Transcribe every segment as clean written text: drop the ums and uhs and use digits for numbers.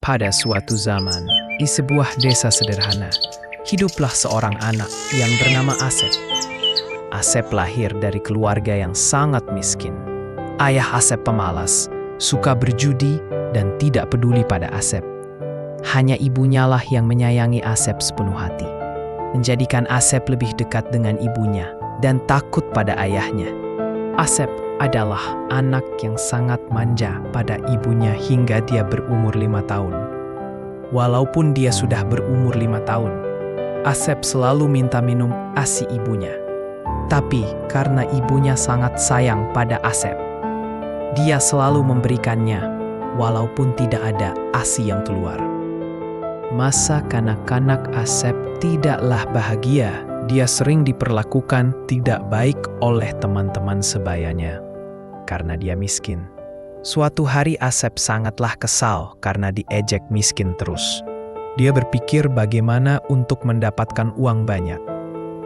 Pada suatu zaman, di sebuah desa sederhana, hiduplah seorang anak yang bernama Asep. Asep lahir dari keluarga yang sangat miskin. Ayah Asep pemalas, suka berjudi, dan tidak peduli pada Asep. Hanya ibunya lah yang menyayangi Asep sepenuh hati, menjadikan Asep lebih dekat dengan ibunya dan takut pada ayahnya. Asep adalah anak yang sangat manja pada ibunya hingga dia berumur 5 tahun. Walaupun dia sudah berumur 5 tahun, Asep selalu minta minum ASI ibunya. Tapi karena ibunya sangat sayang pada Asep, dia selalu memberikannya walaupun tidak ada ASI yang keluar. Masa kanak-kanak Asep tidaklah bahagia. Dia sering diperlakukan tidak baik oleh teman-teman sebayanya karena dia miskin. Suatu hari Asep sangatlah kesal karena diejek miskin terus. Dia berpikir bagaimana untuk mendapatkan uang banyak.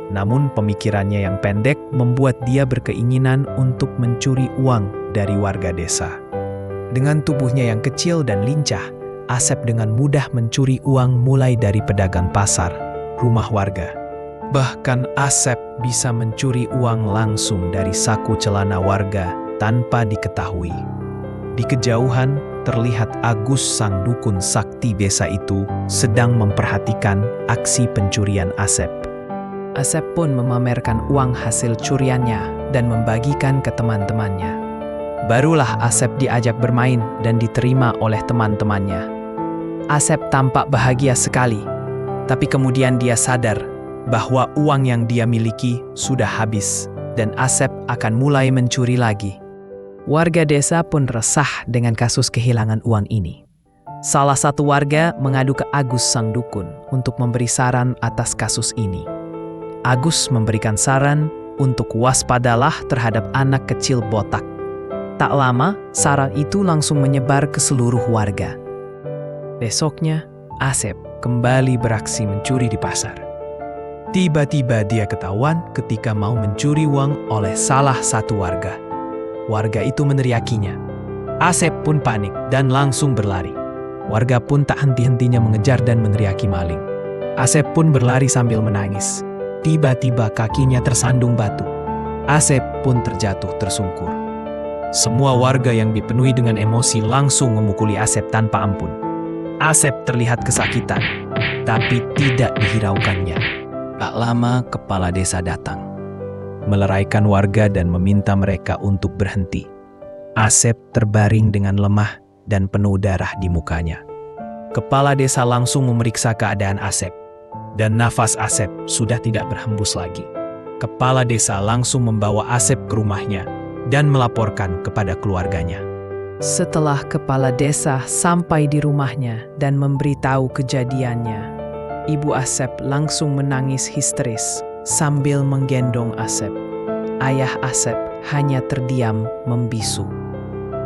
Namun pemikirannya yang pendek membuat dia berkeinginan untuk mencuri uang dari warga desa. Dengan tubuhnya yang kecil dan lincah, Asep dengan mudah mencuri uang mulai dari pedagang pasar, rumah warga. Bahkan Asep bisa mencuri uang langsung dari saku celana warga tanpa diketahui. Di kejauhan, terlihat Agus sang dukun sakti desa itu sedang memperhatikan aksi pencurian Asep. Asep pun memamerkan uang hasil curiannya dan membagikan ke teman-temannya. Barulah Asep diajak bermain dan diterima oleh teman-temannya. Asep tampak bahagia sekali, tapi kemudian dia sadar bahwa uang yang dia miliki sudah habis dan Asep akan mulai mencuri lagi. Warga desa pun resah dengan kasus kehilangan uang ini. Salah satu warga mengadu ke Agus sang dukun untuk memberi saran atas kasus ini. Agus memberikan saran untuk waspadalah terhadap anak kecil botak. Tak lama, saran itu langsung menyebar ke seluruh warga. Besoknya, Asep kembali beraksi mencuri di pasar. Tiba-tiba dia ketahuan ketika mau mencuri uang oleh salah satu warga. Warga itu meneriakinya. Asep pun panik dan langsung berlari. Warga pun tak henti-hentinya mengejar dan meneriaki maling. Asep pun berlari sambil menangis. Tiba-tiba kakinya tersandung batu. Asep pun terjatuh tersungkur. Semua warga yang dipenuhi dengan emosi langsung memukuli Asep tanpa ampun. Asep terlihat kesakitan, tapi tidak dihiraukannya. Tak lama, kepala desa datang, meleraikan warga dan meminta mereka untuk berhenti. Asep terbaring dengan lemah dan penuh darah di mukanya. Kepala desa langsung memeriksa keadaan Asep, dan nafas Asep sudah tidak berhembus lagi. Kepala desa langsung membawa Asep ke rumahnya dan melaporkan kepada keluarganya. Setelah kepala desa sampai di rumahnya dan memberitahu kejadiannya, Ibu Asep langsung menangis histeris sambil menggendong Asep. Ayah Asep hanya terdiam membisu.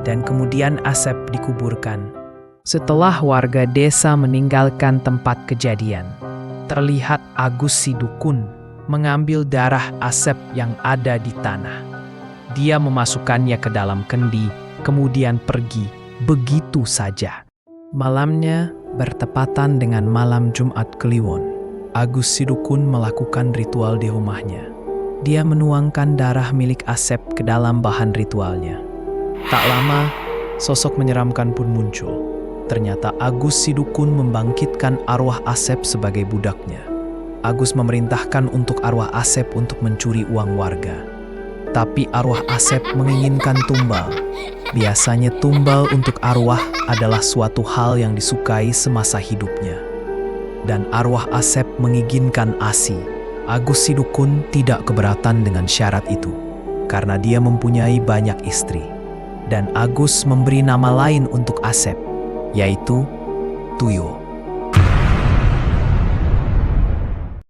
Dan kemudian Asep dikuburkan. Setelah warga desa meninggalkan tempat kejadian, terlihat Agus si dukun mengambil darah Asep yang ada di tanah. Dia memasukkannya ke dalam kendi, kemudian pergi begitu saja. Malamnya bertepatan dengan malam Jumat Kliwon. Agus si dukun melakukan ritual di rumahnya. Dia menuangkan darah milik Asep ke dalam bahan ritualnya. Tak lama, sosok menyeramkan pun muncul. Ternyata Agus si dukun membangkitkan arwah Asep sebagai budaknya. Agus memerintahkan untuk arwah Asep untuk mencuri uang warga. Tapi arwah Asep menginginkan tumbal. Biasanya tumbal untuk arwah adalah suatu hal yang disukai semasa hidupnya. Dan arwah Asep menginginkan ASI. Agus si dukun tidak keberatan dengan syarat itu, karena dia mempunyai banyak istri. Dan Agus memberi nama lain untuk Asep, yaitu Tuyo.